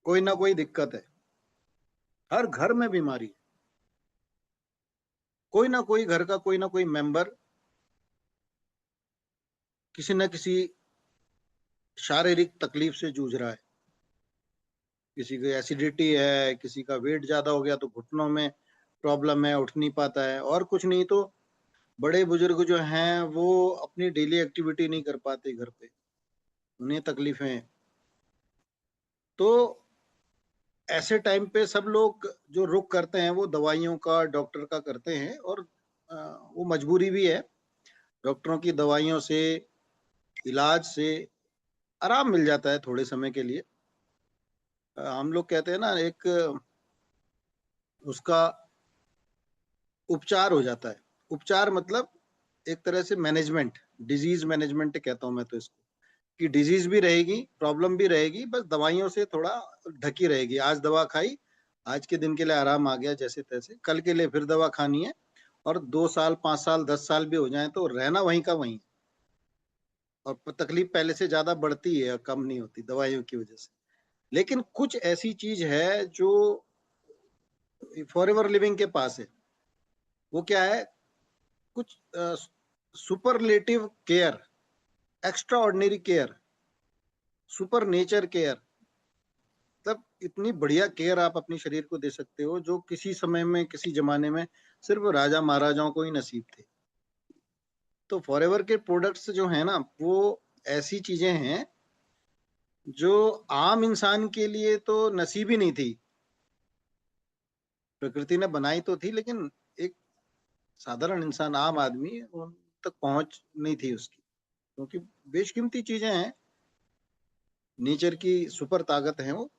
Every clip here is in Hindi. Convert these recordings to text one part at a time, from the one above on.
कोई ना कोई दिक्कत है, हर घर में बीमारी है। कोई ना कोई घर का कोई ना कोई मेंबर किसी न किसी शारीरिक तकलीफ से जूझ रहा है। किसी को एसिडिटी है, किसी का वेट ज्यादा हो गया तो घुटनों में प्रॉब्लम है, उठ नहीं पाता है, और कुछ नहीं तो बड़े बुजुर्ग जो हैं वो अपनी डेली एक्टिविटी नहीं कर पाते घर पे, उन्हें तकलीफें हैं। तो ऐसे टाइम पे सब लोग जो रुख करते हैं वो दवाइयों का, डॉक्टर का करते हैं, और वो मजबूरी भी है। डॉक्टरों की दवाइयों से, इलाज से आराम मिल जाता है थोड़े समय के लिए। हम लोग कहते हैं ना, एक उसका उपचार हो जाता है। उपचार मतलब एक तरह से मैनेजमेंट, डिजीज मैनेजमेंट कहता हूं मैं तो इसको, कि डिजीज भी रहेगी, प्रॉब्लम भी रहेगी, बस दवाइयों से थोड़ा ढकी रहेगी। आज दवा खाई, आज के दिन के लिए आराम आ गया जैसे तैसे, कल के लिए फिर दवा खानी है, और 2 साल 5 साल 10 साल भी हो जाए तो रहना वहीं का वहीं, और तकलीफ पहले से ज्यादा बढ़ती है, कम नहीं होती दवाइयों की वजह से। लेकिन कुछ ऐसी चीज है जो फॉर एवर लिविंग के पास है। वो क्या है? कुछ superlative care, extra ordinary care, super nature care. मतलब इतनी बढ़िया केयर आप अपने शरीर को दे सकते हो जो किसी समय में, किसी जमाने में सिर्फ राजा महाराजाओं को ही नसीब थे। तो फॉरएवर के प्रोडक्ट्स जो है ना, वो ऐसी चीजें हैं जो आम इंसान के लिए तो नसीब ही नहीं थी। प्रकृति ने बनाई तो थी, लेकिन एक साधारण इंसान, आम आदमी, उन तक पहुंच नहीं थी उसकी, क्योंकि बेशकीमती चीजें हैं, नेचर की सुपर ताकत है वो।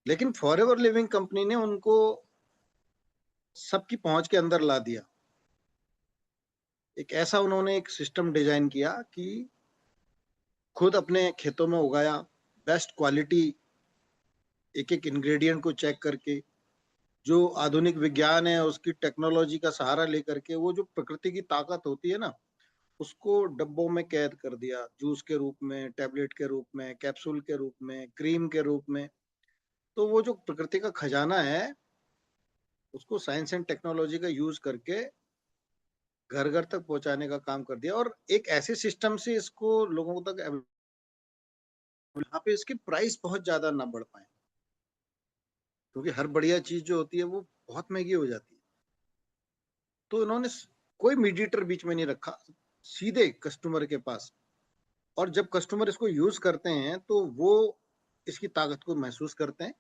लेकिन फॉरएवर लिविंग कंपनी ने उनको सबकी पहुंच के अंदर ला दिया। एक ऐसा उन्होंने एक सिस्टम डिजाइन किया कि खुद अपने खेतों में उगाया, बेस्ट क्वालिटी, एक एक इंग्रेडिएंट को चेक करके, जो आधुनिक विज्ञान है उसकी टेक्नोलॉजी का सहारा लेकर के, वो जो प्रकृति की ताकत होती है ना, उसको डब्बों में कैद कर दिया, जूस के रूप में, टैबलेट के रूप में, कैप्सूल के रूप में, क्रीम के रूप में। तो वो जो प्रकृति का खजाना है, उसको साइंस एंड टेक्नोलॉजी का यूज करके घर घर तक पहुंचाने का काम कर दिया, और एक ऐसे सिस्टम से इसको लोगों तक, यहाँ पे इसके प्राइस बहुत ज्यादा ना बढ़ पाए, क्योंकि हर बढ़िया चीज जो होती है वो बहुत महंगी हो जाती है। तो इन्होंने कोई मीडिएटर बीच में नहीं रखा, सीधे कस्टमर के पास। और जब कस्टमर इसको यूज करते हैं तो वो इसकी ताकत को महसूस करते हैं,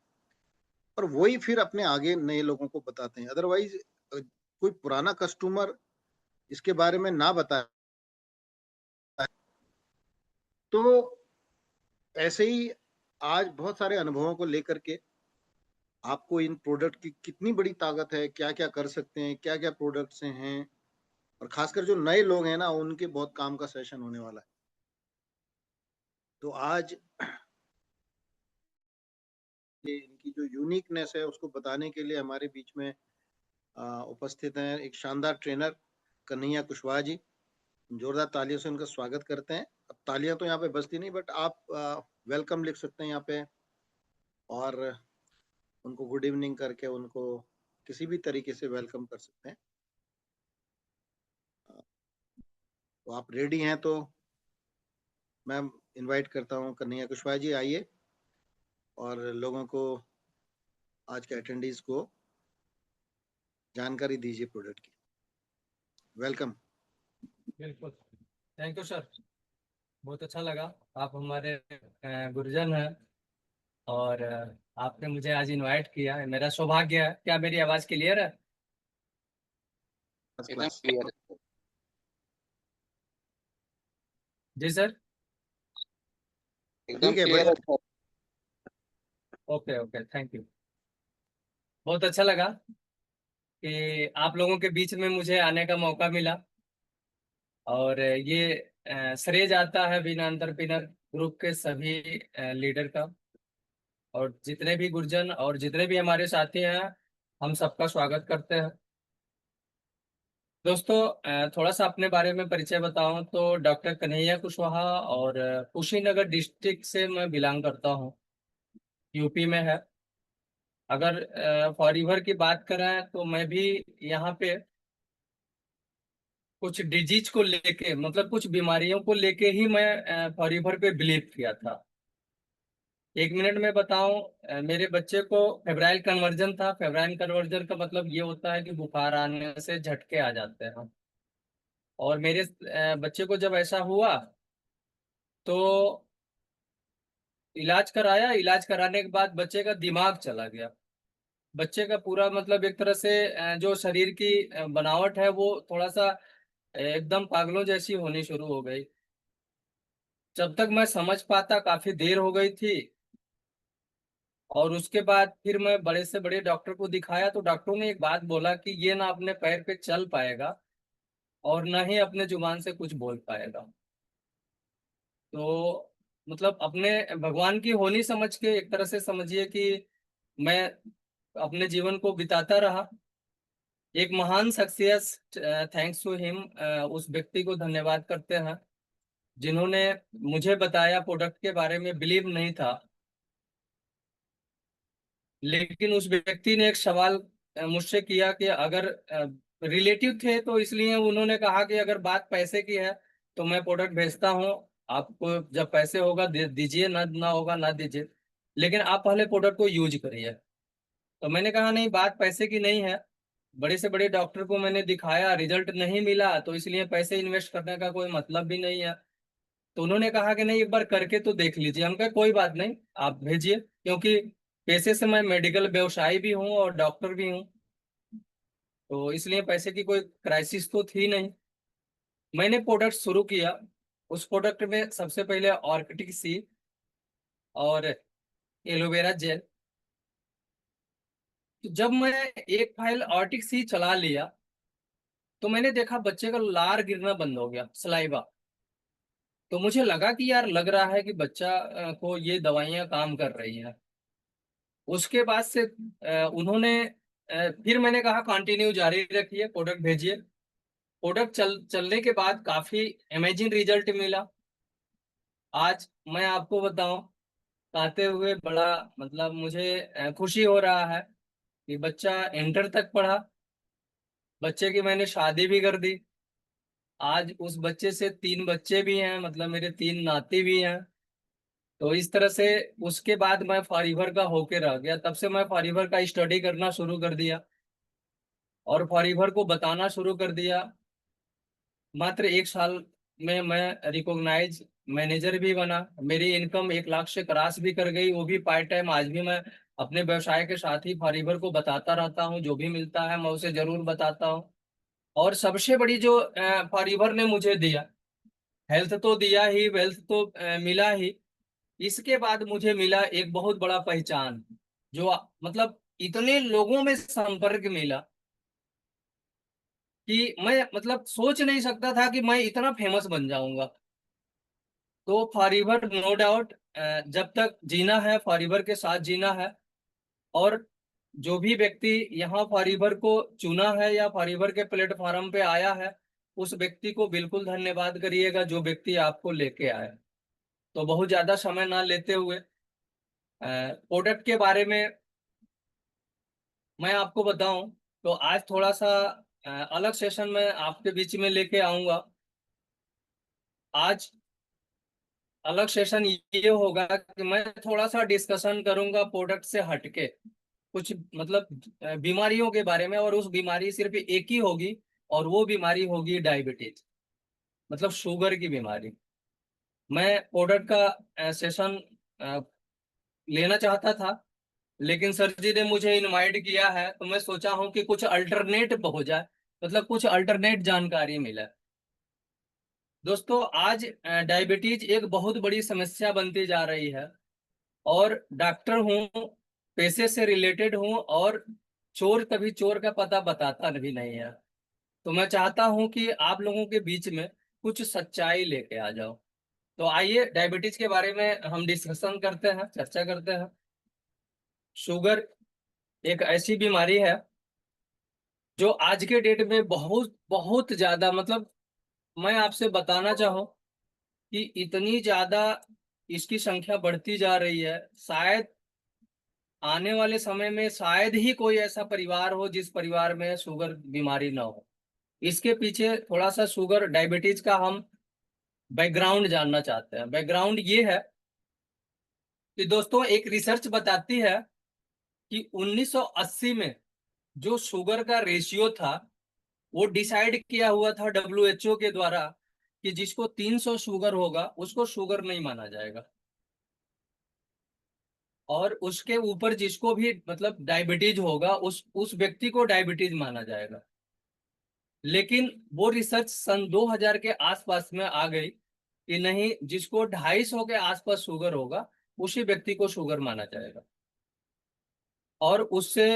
और वही फिर अपने आगे नए लोगों को बताते हैं। अदरवाइज कोई पुराना कस्टमर इसके बारे में ना बताए तो ऐसे ही आज बहुत सारे अनुभवों को लेकर के आपको इन प्रोडक्ट की कितनी बड़ी ताकत है, क्या क्या कर सकते हैं, क्या क्या प्रोडक्ट्स हैं, और खासकर जो नए लोग हैं ना, उनके बहुत काम का सेशन होने वाला है। तो आज ये इनकी जो यूनिकनेस है उसको बताने के लिए हमारे बीच में उपस्थित हैं एक शानदार ट्रेनर, कन्हैया कुशवाहा जी। जोरदार तालियों से उनका स्वागत करते हैं। अब तालियां तो यहाँ पे बजती नहीं, बट आप वेलकम लिख सकते हैं यहाँ पे, और उनको गुड इवनिंग करके उनको किसी भी तरीके से वेलकम कर सकते हैं। तो आप रेडी हैं तो मैं इनवाइट करता हूँ कन्हैया कुशवाहा जी, आइए और लोगों को, आज के अटेंडीज को जानकारी दीजिए प्रोडक्ट की। वेलकम। बिल्कुल, थैंक यू सर। बहुत अच्छा लगा। आप हमारे गुरुजन हैं, और आपने मुझे आज इनवाइट किया है, मेरा सौभाग्य है। क्या मेरी आवाज़ क्लियर है? फर्स्ट एकदम क्लास। क्लियर है। जी सर। एकदम ठीक है, क्लियर बढ़िया। है sir. Okay okay, thank you. बहुत अच्छा लगा कि आप लोगों के बीच में मुझे आने का मौका मिला, और ये श्रेय जाता है बिना अंतर पिनर ग्रुप के सभी लीडर का, और जितने भी गुरुजन और जितने भी हमारे साथी हैं, हम सबका स्वागत करते हैं। दोस्तों, थोड़ा सा अपने बारे में परिचय बताऊं तो डॉक्टर कन्हैया कुशवाहा, और कुशीनगर डिस्ट्रिक्ट से मैं बिलोंग करता हूं। यूपी में है। अगर फॉरीवर की बात करें तो मैं भी यहाँ पे कुछ डिजीज को लेके, मतलब कुछ बीमारियों को लेके ही मैं फॉरीवर पे बिलीव किया था। 1 मिनट में बताऊं, मेरे बच्चे को फेब्राइल कन्वर्जन था। फेब्राइल कन्वर्जन का मतलब ये होता है कि बुखार आने से झटके आ जाते हैं। और मेरे बच्चे को जब ऐसा हुआ तो इलाज कराया। इलाज कराने के बाद बच्चे का दिमाग चला गया। बच्चे का पूरा मतलब एक तरह से जो शरीर की बनावट है वो थोड़ा सा एकदम पागलों जैसी होनी शुरू हो गई। जब तक मैं समझ पाता काफी देर हो गई थी। और उसके बाद फिर मैं बड़े से बड़े डॉक्टर को दिखाया तो डॉक्टरों ने एक बात बोला कि ये ना अपने पैर पे चल पाएगा और ना ही अपने जुबान से कुछ बोल पाएगा। तो मतलब अपने भगवान की होनी समझ के एक तरह से समझिए कि मैं अपने जीवन को बिताता रहा। एक महान शख्सियत, थैंक्स टू हिम, उस व्यक्ति को धन्यवाद करते हैं जिन्होंने मुझे बताया। प्रोडक्ट के बारे में बिलीव नहीं था, लेकिन उस व्यक्ति ने एक सवाल मुझसे किया कि अगर रिलेटिव थे तो इसलिए उन्होंने कहा कि अगर बात पैसे की है तो मैं प्रोडक्ट भेजता हूँ, आपको जब पैसे होगा दीजिए, ना ना होगा ना दीजिए, लेकिन आप पहले प्रोडक्ट को यूज करिए। तो मैंने कहा नहीं, बात पैसे की नहीं है। बड़े से बड़े डॉक्टर को मैंने दिखाया, रिजल्ट नहीं मिला, तो इसलिए पैसे इन्वेस्ट करने का कोई मतलब भी नहीं है। तो उन्होंने कहा कि नहीं, एक बार करके तो देख लीजिए। हम कहा कोई बात नहीं, आप भेजिए, क्योंकि पैसे से मैं मेडिकल व्यवसायी भी हूँ और डॉक्टर भी हूँ, तो इसलिए पैसे की कोई क्राइसिस तो थी नहीं। मैंने प्रोडक्ट शुरू किया। उस प्रोडक्ट में सबसे पहले ऑर्किटिक सी और एलोवेरा जेल। तो जब मैं एक फाइल ऑर्टिक सी चला लिया तो मैंने देखा बच्चे का लार गिरना बंद हो गया, सलाइवा। तो मुझे लगा कि यार, लग रहा है कि बच्चा को ये दवाइयां काम कर रही हैं। उसके बाद से उन्होंने फिर मैंने कहा कंटिन्यू जारी रखिए, प्रोडक्ट भेजिए। प्रोडक्ट चलने के बाद काफी अमेजिंग रिजल्ट मिला। आज मैं आपको बताऊं, कहते हुए बड़ा मतलब मुझे खुशी हो रहा है कि बच्चा इंटर तक पढ़ा। बच्चे की मैंने शादी भी कर दी। आज उस बच्चे से 3 बच्चे भी हैं, मतलब मेरे 3 नाती भी हैं। तो इस तरह से उसके बाद मैं फॉरीवर का होके रह गया। तब से मैं फॉरीवर का स्टडी करना शुरू कर दिया और फॉरीवर को बताना शुरू कर दिया। मात्र 1 साल में मैं रिकॉग्नाइज मैनेजर भी बना। मेरी इनकम 1 लाख से क्रॉस भी कर गई, वो भी पार्ट टाइम। आज भी मैं अपने व्यवसाय के साथ ही फॉरीवर को बताता रहता हूँ, जो भी मिलता है मैं उसे जरूर बताता हूँ। और सबसे बड़ी जो फॉरीवर ने मुझे दिया, हेल्थ तो दिया ही, वेल्थ तो मिला ही, इसके बाद मुझे मिला एक बहुत बड़ा पहचान। जो मतलब इतने लोगों में संपर्क मिला कि मैं मतलब सोच नहीं सकता था कि मैं इतना फेमस बन जाऊंगा। तो फॉरएवर नो डाउट, जब तक जीना है फॉरएवर के साथ जीना है। और जो भी व्यक्ति यहाँ फॉरएवर को चुना है या फॉरएवर के प्लेटफॉर्म पे आया है, उस व्यक्ति को बिल्कुल धन्यवाद करिएगा, जो व्यक्ति आपको लेके आया। तो बहुत ज्यादा समय ना लेते हुए प्रोडक्ट के बारे में मैं आपको बताऊं, तो आज थोड़ा सा अलग सेशन में आपके बीच में लेके आऊंगा। आज अलग सेशन ये होगा कि मैं थोड़ा सा डिस्कशन करूंगा प्रोडक्ट से हटके, कुछ मतलब बीमारियों के बारे में। और उस बीमारी सिर्फ एक ही होगी, और वो बीमारी होगी डायबिटीज, मतलब शुगर की बीमारी। मैं प्रोडक्ट का सेशन लेना चाहता था, लेकिन सर जी ने मुझे इनवाइट किया है, तो मैं सोचा हूँ कि कुछ अल्टरनेट हो जाए, मतलब कुछ अल्टरनेट जानकारी मिले। दोस्तों, आज डायबिटीज एक बहुत बड़ी समस्या बनती जा रही है। और डॉक्टर हूँ, पैसे से रिलेटेड हूँ, और चोर कभी चोर का पता बताता भी नहीं है। तो मैं चाहता हूँ कि आप लोगों के बीच में कुछ सच्चाई लेके आ जाओ। तो आइए डायबिटीज के बारे में हम डिस्कशन करते हैं, चर्चा करते हैं। शुगर एक ऐसी बीमारी है जो आज के डेट में बहुत बहुत ज्यादा, मतलब मैं आपसे बताना चाहूँ कि इतनी ज्यादा इसकी संख्या बढ़ती जा रही है। शायद आने वाले समय में शायद ही कोई ऐसा परिवार हो जिस परिवार में शुगर बीमारी ना हो। इसके पीछे थोड़ा सा शुगर डायबिटीज का हम बैकग्राउंड जानना चाहते हैं। बैकग्राउंड ये है कि दोस्तों एक रिसर्च बताती है कि 1980 में जो शुगर का रेशियो था वो डिसाइड किया हुआ था डब्ल्यूएचओ के द्वारा कि जिसको 300 शुगर होगा उसको शुगर नहीं माना जाएगा, और उसके ऊपर जिसको भी मतलब डायबिटीज होगा उस व्यक्ति को डायबिटीज माना जाएगा। लेकिन वो रिसर्च सन 2000 के आसपास में आ गई कि नहीं, जिसको 250 के आसपास शुगर होगा उसी व्यक्ति को शुगर माना जाएगा, और उससे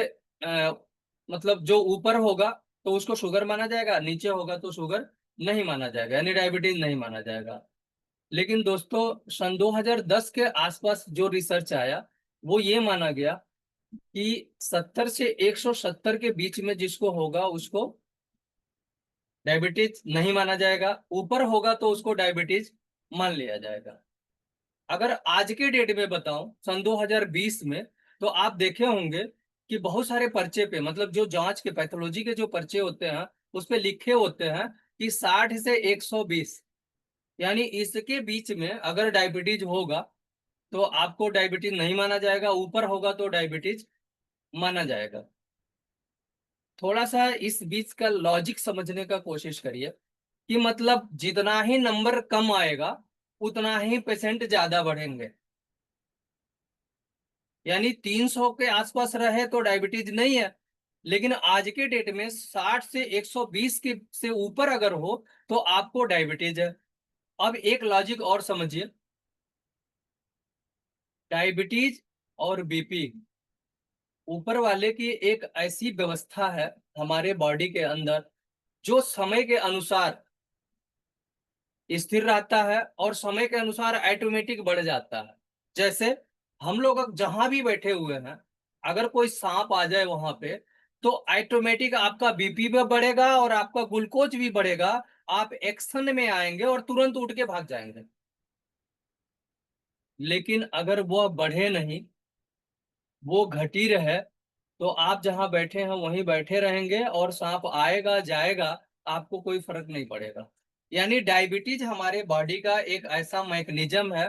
मतलब जो ऊपर होगा तो उसको शुगर माना जाएगा, नीचे होगा तो शुगर नहीं माना जाएगा, यानी डायबिटीज नहीं माना जाएगा। लेकिन दोस्तों सन 2010 के आसपास जो रिसर्च आया वो ये माना गया कि 70 से 170 के बीच में जिसको होगा उसको डायबिटीज नहीं माना जाएगा, ऊपर होगा तो उसको डायबिटीज मान लिया जाएगा। अगर आज के डेट में बताऊं सन 2020 में, तो आप देखे होंगे कि बहुत सारे पर्चे पे, मतलब जो जांच के पैथोलॉजी के जो पर्चे होते हैं उस पे लिखे होते हैं कि 60 से 120, यानी इसके बीच में अगर डायबिटीज होगा तो आपको डायबिटीज नहीं माना जाएगा, ऊपर होगा तो डायबिटीज माना जाएगा। थोड़ा सा इस बीच का लॉजिक समझने का कोशिश करिए कि मतलब जितना ही नंबर कम आएगा उतना ही पेशेंट ज्यादा बढ़ेंगे। यानी 300 के आसपास रहे तो डायबिटीज नहीं है, लेकिन आज के डेट में 60 से 120 के से ऊपर अगर हो तो आपको डायबिटीज है। अब एक लॉजिक और समझिए, डायबिटीज और बीपी ऊपर वाले की एक ऐसी व्यवस्था है हमारे बॉडी के अंदर जो समय के अनुसार स्थिर रहता है और समय के अनुसार ऑटोमेटिक बढ़ जाता है। जैसे हम लोग अब जहां भी बैठे हुए हैं, अगर कोई सांप आ जाए वहां पे तो ऑटोमेटिक आपका बीपी भी बढ़ेगा और आपका ग्लूकोज भी बढ़ेगा, आप एक्शन में आएंगे और तुरंत उठ के भाग जाएंगे। लेकिन अगर वो बढ़े नहीं, वो घटी रहे, तो आप जहां बैठे हैं वहीं बैठे रहेंगे और सांप आएगा जाएगा, आपको कोई फर्क नहीं पड़ेगा। यानी डायबिटीज हमारे बॉडी का एक ऐसा मैकेनिज्म है,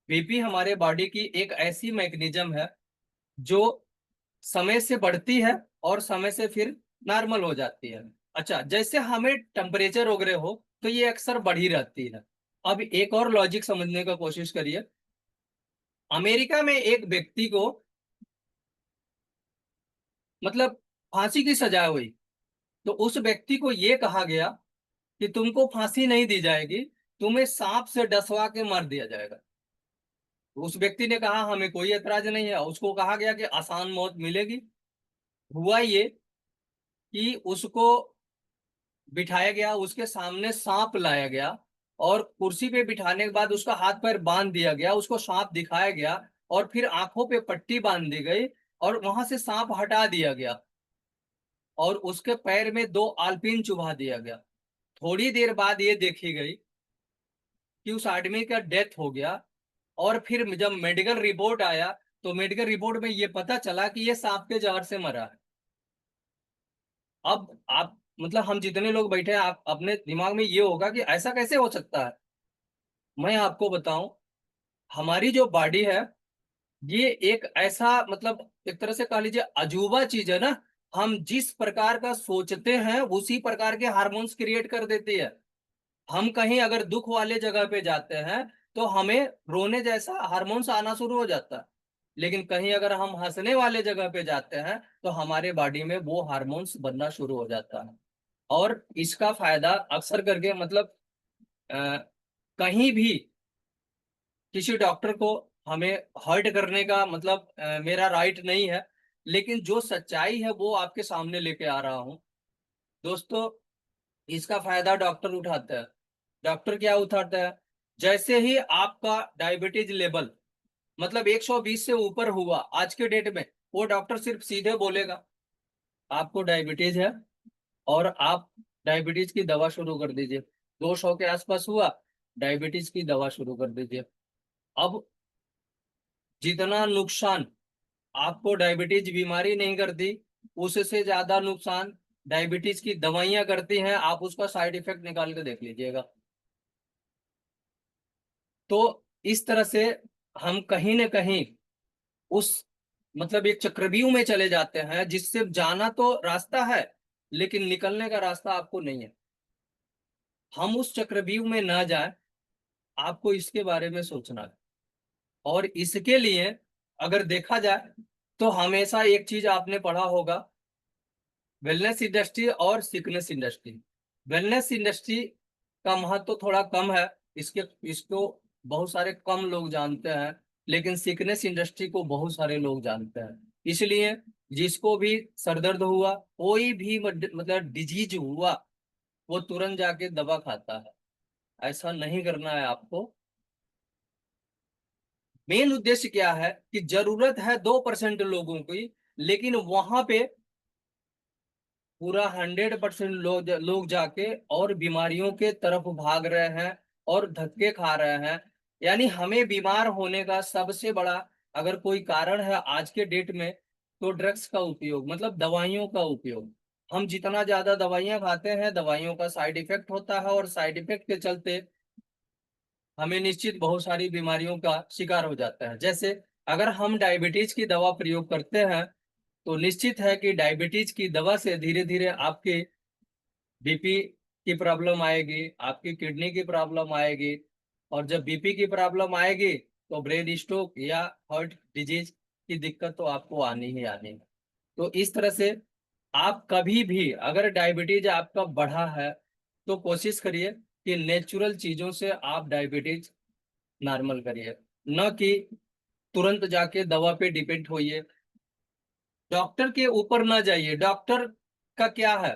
बीपी हमारे बॉडी की एक ऐसी मैकेनिज्म है जो समय से बढ़ती है और समय से फिर नॉर्मल हो जाती है। अच्छा, जैसे हमें टेम्परेचर वगैरह हो तो ये अक्सर बढ़ी रहती है। अब एक और लॉजिक समझने का कोशिश करिए। अमेरिका में एक व्यक्ति को मतलब फांसी की सजा हुई, तो उस व्यक्ति को ये कहा गया कि तुमको फांसी नहीं दी जाएगी, तुम्हें सांप से डसवा के मार दिया जाएगा। तो उस व्यक्ति ने कहा हमें कोई एतराज नहीं है, उसको कहा गया कि आसान मौत मिलेगी। हुआ ये कि उसको बिठाया गया, उसके सामने सांप लाया गया और कुर्सी पे बिठाने के बाद उसका हाथ पैर बांध दिया गया, उसको सांप दिखाया गया और फिर आंखों पे पट्टी बांध दी गई और वहां से सांप हटा दिया गया और उसके पैर में 2 आलपीन चुभा दिया गया। थोड़ी देर बाद ये देखी गई कि उस आदमी का डेथ हो गया, और फिर जब मेडिकल रिपोर्ट आया तो मेडिकल रिपोर्ट में ये पता चला कि ये सांप के जहर से मरा है। अब आप मतलब हम जितने लोग बैठे हैं, आप अपने दिमाग में ये होगा कि ऐसा कैसे हो सकता है। मैं आपको बताऊं, हमारी जो बॉडी है ये एक ऐसा मतलब एक तरह से कह लीजिए अजूबा चीज है ना। हम जिस प्रकार का सोचते हैं उसी प्रकार के हार्मोन्स क्रिएट कर देती है। हम कहीं अगर दुख वाले जगह पे जाते हैं तो हमें रोने जैसा हार्मोन्स आना शुरू हो जाता है, लेकिन कहीं अगर हम हंसने वाले जगह पे जाते हैं तो हमारे बॉडी में वो हार्मोन्स बनना शुरू हो जाता है। और इसका फायदा अक्सर करके मतलब अ, कहीं भी किसी डॉक्टर को हमें हर्ट करने का मतलब मेरा राइट नहीं है, लेकिन जो सच्चाई है वो आपके सामने लेके आ रहा हूं। दोस्तों, इसका फायदा डॉक्टर उठाता है। डॉक्टर क्या उठाता है, जैसे ही आपका डायबिटीज लेवल मतलब 120 से ऊपर हुआ आज के डेट में, वो डॉक्टर सिर्फ सीधे बोलेगा आपको डायबिटीज है और आप डायबिटीज की दवा शुरू कर दीजिए। 200 के आसपास हुआ, डायबिटीज की दवा शुरू कर दीजिए। अब जितना नुकसान आपको डायबिटीज बीमारी नहीं करती, उससे ज्यादा नुकसान डायबिटीज की दवाइयां करती हैं। आप उसका साइड इफेक्ट निकाल के देख लीजिएगा। तो इस तरह से हम कहीं ना कहीं उस मतलब एक चक्रव्यूह में चले जाते हैं, जिससे जाना तो रास्ता है लेकिन निकलने का रास्ता आपको नहीं है। हम उस चक्रव्यूह में ना जाए, आपको इसके बारे में सोचना है। और इसके लिए अगर देखा जाए तो हमेशा एक चीज आपने पढ़ा होगा, वेलनेस इंडस्ट्री और सिकनेस इंडस्ट्री। वेलनेस इंडस्ट्री का महत्व थोड़ा कम है, इसके इसको बहुत सारे कम लोग जानते हैं, लेकिन सिकनेस इंडस्ट्री को बहुत सारे लोग जानते हैं। इसलिए जिसको भी सरदर्द हुआ, कोई भी मतलब डिजीज हुआ, वो तुरंत जाके दवा खाता है। ऐसा नहीं करना है आपको। मेन उद्देश्य क्या है कि जरूरत है 2% लोगों की, लेकिन वहां पे पूरा 100% लोग जाके और बीमारियों के तरफ भाग रहे हैं और धक्के खा रहे हैं। यानी हमें बीमार होने का सबसे बड़ा अगर कोई कारण है आज के डेट में, तो ड्रग्स का उपयोग, मतलब दवाइयों का उपयोग। हम जितना ज्यादा दवाइयां खाते हैं, दवाइयों का साइड इफेक्ट होता है, और साइड इफेक्ट के चलते हमें निश्चित बहुत सारी बीमारियों का शिकार हो जाता है। जैसे अगर हम डायबिटीज की दवा प्रयोग करते हैं, तो निश्चित है कि डायबिटीज की दवा से धीरे धीरे आपके बीपी की प्रॉब्लम आएगी, आपकी किडनी की प्रॉब्लम आएगी, और जब बीपी की प्रॉब्लम आएगी तो ब्रेन स्ट्रोक या हार्ट डिजीज की दिक्कत तो आपको आनी ही आनी है। तो इस तरह से आप कभी भी अगर डायबिटीज आपका बढ़ा है, तो कोशिश करिए कि नेचुरल चीजों से आप डायबिटीज नॉर्मल करिए, न कि तुरंत जाके दवा पे डिपेंड होइए। डॉक्टर के ऊपर ना जाइए। डॉक्टर का क्या है,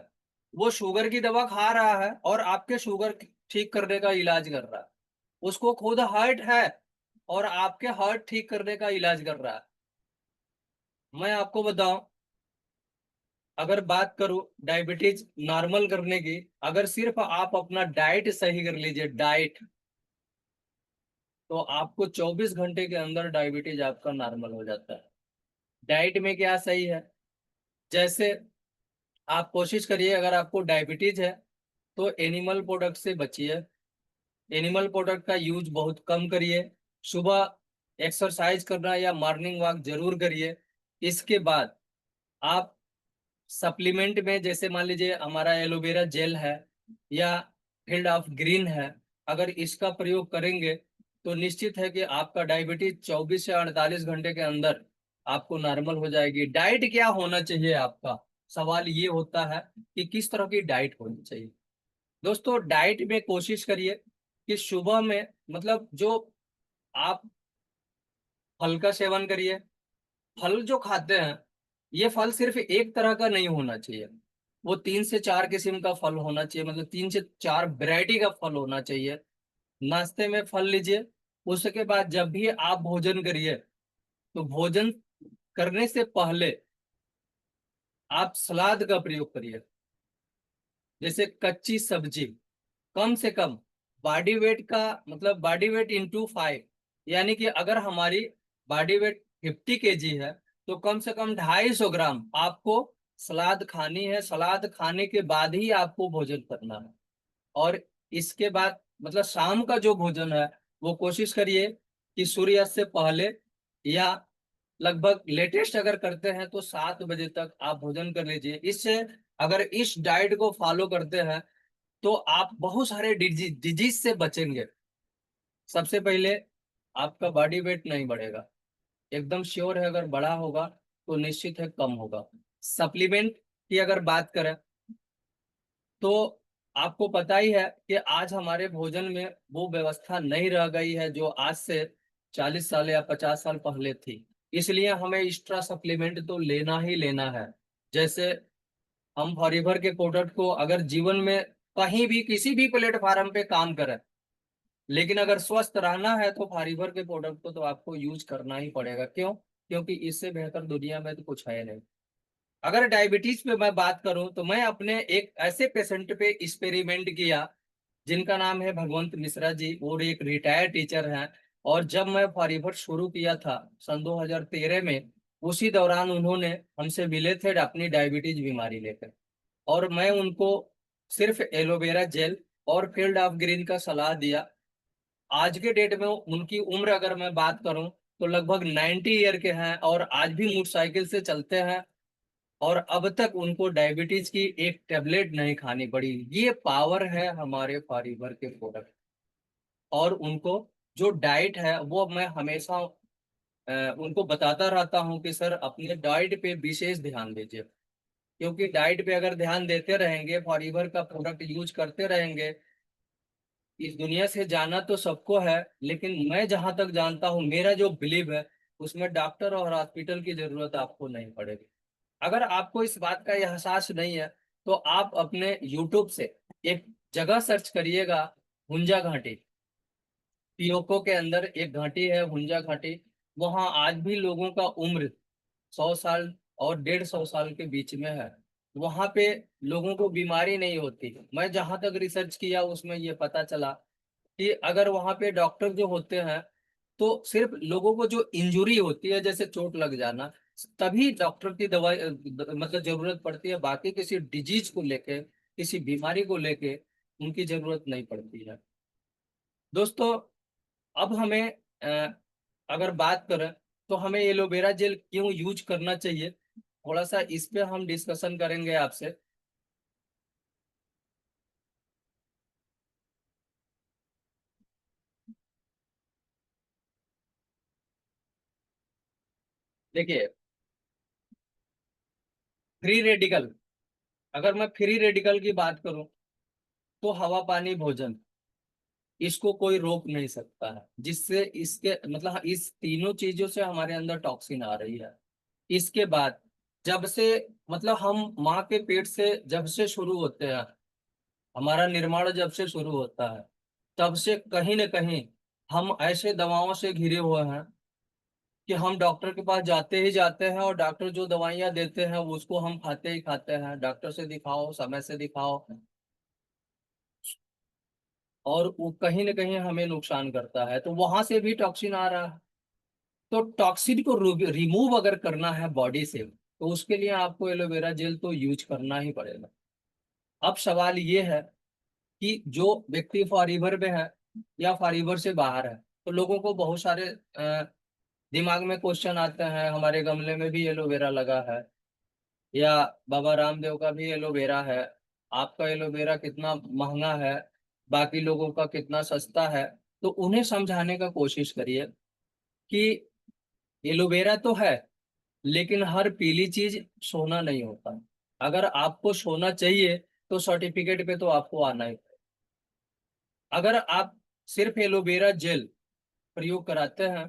वो शुगर की दवा खा रहा है और आपके शुगर ठीक करने का इलाज कर रहा है। उसको खुद हार्ट है और आपके हार्ट ठीक करने का इलाज कर रहा है। मैं आपको बताऊं, अगर बात करूं डायबिटीज नॉर्मल करने की, अगर सिर्फ आप अपना डाइट सही कर लीजिए, डाइट, तो आपको 24 घंटे के अंदर डायबिटीज आपका नॉर्मल हो जाता है। डाइट में क्या सही है, जैसे आप कोशिश करिए, अगर आपको डायबिटीज है तो एनिमल प्रोडक्ट से बचिए। एनिमल प्रोडक्ट का यूज बहुत कम करिए। सुबह एक्सरसाइज करना या मॉर्निंग वॉक जरूर करिए। इसके बाद आप सप्लीमेंट में, जैसे मान लीजिए हमारा एलोवेरा जेल है या फील्ड ऑफ ग्रीन है, अगर इसका प्रयोग करेंगे तो निश्चित है कि आपका डायबिटीज 24 से 48 घंटे के अंदर आपको नॉर्मल हो जाएगी। डाइट क्या होना चाहिए आपका, सवाल ये होता है कि किस तरह की डाइट होनी चाहिए। दोस्तों, डाइट में कोशिश करिए कि सुबह में, मतलब जो आप फल का सेवन करिए। फल जो खाते हैं, ये फल सिर्फ एक तरह का नहीं होना चाहिए, वो 3 से 4 किस्म का फल होना चाहिए, मतलब 3 से 4 वैरायटी का फल होना चाहिए। नाश्ते में फल लीजिए। उसके बाद जब भी आप भोजन करिए, तो भोजन करने से पहले आप सलाद का प्रयोग करिए। जैसे कच्ची सब्जी, कम से कम बॉडी वेट का, मतलब बॉडी वेट इंटू 5, यानी कि अगर हमारी बॉडी वेट 50 kg है, तो कम से कम 250 ग्राम आपको सलाद खानी है। सलाद खाने के बाद ही आपको भोजन करना है। और इसके बाद मतलब शाम का जो भोजन है, वो कोशिश करिए कि सूर्यास्त से पहले, या लगभग लेटेस्ट अगर करते हैं तो 7 बजे तक आप भोजन कर लीजिए। इससे अगर इस डाइट को फॉलो करते हैं, तो आप बहुत सारे डिजीज से बचेंगे। सबसे पहले, आपका बॉडी वेट नहीं बढ़ेगा, एकदम श्योर है। अगर बढ़ा होगा तो निश्चित है कम होगा। सप्लीमेंट की अगर बात करें, तो आपको पता ही है कि आज हमारे भोजन में वो व्यवस्था नहीं रह गई है जो आज से 40 साल या 50 साल पहले थी। इसलिए हमें एक्स्ट्रा सप्लीमेंट तो लेना ही लेना है। जैसे हम फॉरीवर के प्रोडक्ट को अगर जीवन में कहीं भी किसी भी प्लेटफार्म पे काम करें, लेकिन अगर स्वस्थ रहना है तो फॉरीवर के प्रोडक्ट को तो आपको यूज करना ही पड़ेगा। क्यों? क्योंकि इससे बेहतर दुनिया में तो कुछ है नहीं। अगर डायबिटीज पे मैं बात करूं, तो मैं अपने एक ऐसे पेशेंट पे एक्सपेरिमेंट किया जिनका नाम है भगवंत मिश्रा जी, और एक रिटायर्ड टीचर हैं। और जब मैं फॉरीवर शुरू किया था सन 2013 में, उसी दौरान उन्होंने हमसे मिले थे अपनी डायबिटीज बीमारी लेकर, और मैं उनको सिर्फ एलोवेरा जेल और फील्ड ऑफ ग्रीन का सलाह दिया। आज के डेट में उनकी उम्र अगर मैं बात करूं तो लगभग 90 ईयर के हैं, और आज भी मोटरसाइकिल से चलते हैं, और अब तक उनको डायबिटीज की एक टेबलेट नहीं खानी पड़ी। ये पावर है हमारे फॉरएवर के प्रोडक्ट। और उनको जो डाइट है वो मैं हमेशा उनको बताता रहता हूँ कि सर अपने डाइट पे विशेष ध्यान दीजिए, क्योंकि डाइट पे अगर ध्यान देते रहेंगे, फॉरएवर का प्रोडक्ट यूज करते रहेंगे, इस दुनिया से जाना तो सबको है, लेकिन मैं जहां तक जानता हूँ, मेरा जो बिलीव है, उसमें डॉक्टर और हॉस्पिटल की जरूरत आपको नहीं पड़ेगी। अगर आपको इस बात का एहसास नहीं है तो आप अपने यूट्यूब से एक जगह सर्च करिएगा, हुंजा घाटी। पियोको के अंदर एक घाटी है हुंजा घाटी। वहां आज भी लोगों का उम्र 100 साल और 150 साल के बीच में है। वहां पे लोगों को बीमारी नहीं होती। मैं जहां तक रिसर्च किया उसमें ये पता चला कि अगर वहां पे डॉक्टर जो होते हैं, तो सिर्फ लोगों को जो इंजुरी होती है, जैसे चोट लग जाना, तभी डॉक्टर की दवाई मतलब जरूरत पड़ती है। बाकी किसी डिजीज को लेके, किसी बीमारी को लेके उनकी जरूरत नहीं पड़ती है। दोस्तों, अब हमें अगर बात करें तो हमें एलोवेरा जेल क्यों यूज करना चाहिए, थोड़ा सा इस पे हम डिस्कशन करेंगे आपसे। देखिए, फ्री रेडिकल, अगर मैं फ्री रेडिकल की बात करूं तो हवा पानी भोजन, इसको कोई रोक नहीं सकता है। जिससे इसके मतलब इस तीनों चीजों से हमारे अंदर टॉक्सिन आ रही है। इसके बाद जब से मतलब हम माँ के पेट से जब से शुरू होते हैं, हमारा निर्माण जब से शुरू होता है, तब से कहीं न कहीं हम ऐसे दवाओं से घिरे हुए हैं कि हम डॉक्टर के पास जाते ही जाते हैं, और डॉक्टर जो दवाइयाँ देते हैं उसको हम खाते ही खाते हैं। डॉक्टर से दिखाओ, समय से दिखाओ, और वो कहीं ना कहीं हमें नुकसान करता है। तो वहां से भी टॉक्सिन आ रहा है। तो टॉक्सिन को रिमूव अगर करना है बॉडी से, तो उसके लिए आपको एलोवेरा जेल तो यूज करना ही पड़ेगा। अब सवाल ये है कि जो व्यक्ति फॉरएवर में है या फॉरएवर से बाहर है, तो लोगों को बहुत सारे दिमाग में क्वेश्चन आते हैं, हमारे गमले में भी एलोवेरा लगा है, या बाबा रामदेव का भी एलोवेरा है, आपका एलोवेरा कितना महंगा है, बाकी लोगों का कितना सस्ता है। तो उन्हें समझाने का कोशिश करिए कि एलोवेरा तो है, लेकिन हर पीली चीज सोना नहीं होता। अगर आपको सोना चाहिए तो सर्टिफिकेट पे तो आपको आना ही। अगर आप सिर्फ एलोवेरा जेल प्रयोग कराते हैं,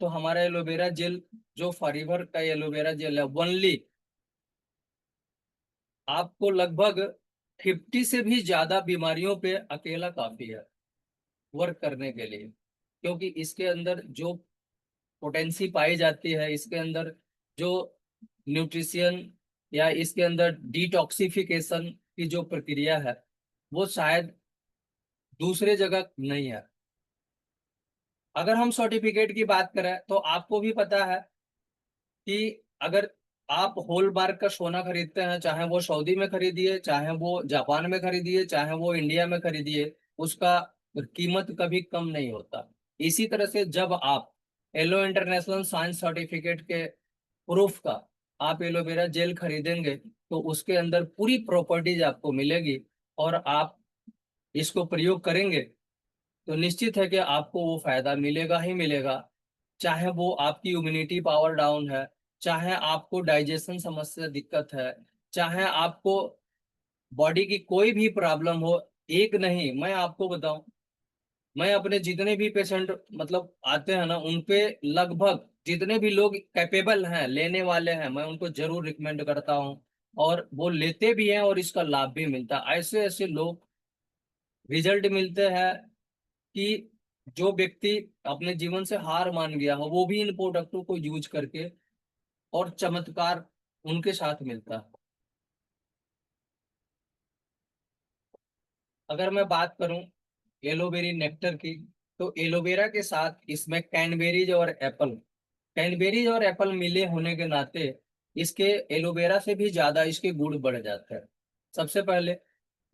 तो हमारा एलोवेरा जेल जो फॉरएवर का एलोवेरा जेल है, ओनली आपको लगभग 50 से भी ज्यादा बीमारियों पे अकेला काफी है वर्क करने के लिए। क्योंकि इसके अंदर जो पोटेंसी पाई जाती है, इसके अंदर जो न्यूट्रिशन या इसके अंदर डिटॉक्सिफिकेशन की जो प्रक्रिया है, वो शायद दूसरे जगह नहीं है। अगर हम सर्टिफिकेट की बात करें तो आपको भी पता है कि अगर आप होल मार्क का सोना खरीदते हैं, चाहे वो सऊदी में खरीदिए, चाहे वो जापान में खरीदिए, चाहे वो इंडिया में खरीदिए, उसका कीमत कभी कम नहीं होता। इसी तरह से जब आप एलो इंटरनेशनल साइंस सर्टिफिकेट के प्रूफ का आप एलोवेरा जेल खरीदेंगे, तो उसके अंदर पूरी प्रॉपर्टीज आपको मिलेगी, और आप इसको प्रयोग करेंगे तो निश्चित है कि आपको वो फायदा मिलेगा ही मिलेगा। चाहे वो आपकी इम्यूनिटी पावर डाउन है, चाहे आपको डाइजेशन समस्या दिक्कत है, चाहे आपको बॉडी की कोई भी प्रॉब्लम हो। एक नहीं, मैं आपको बताऊं, मैं अपने जितने भी पेशेंट मतलब आते हैं ना, उनपे लगभग जितने भी लोग कैपेबल हैं, लेने वाले हैं, मैं उनको जरूर रिकमेंड करता हूँ, और वो लेते भी हैं और इसका लाभ भी मिलता है। ऐसे ऐसे लोग रिजल्ट मिलते हैं कि जो व्यक्ति अपने जीवन से हार मान गया हो, वो भी इन प्रोडक्टों को यूज करके, और चमत्कार उनके साथ मिलता है। अगर मैं बात करूं एलोवेरी नेक्टर की, तो एलोवेरा के साथ इसमें कैनबेरीज और एप्पल कैनबेरी और एप्पल मिले होने के नाते इसके एलोवेरा से भी ज्यादा इसके गुण बढ़ जाते हैं। सबसे पहले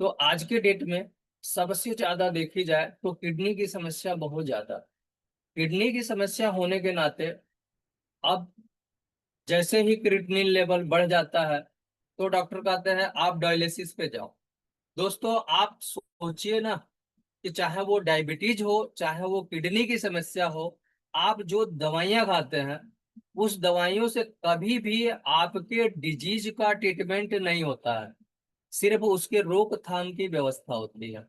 तो आज के डेट में सबसे ज्यादा देखी जाए तो किडनी की समस्या बहुत ज्यादा। किडनी की समस्या होने के नाते अब जैसे ही क्रिएटिनिन लेवल बढ़ जाता है तो डॉक्टर कहते हैं आप डायलिसिस पे जाओ। दोस्तों आप सोचिए ना कि चाहे वो डायबिटीज हो चाहे वो किडनी की समस्या हो, आप जो दवाइयां खाते हैं उस दवाइयों से कभी भी आपके डिजीज का ट्रीटमेंट नहीं होता है, सिर्फ उसके रोकथाम की व्यवस्था होती है।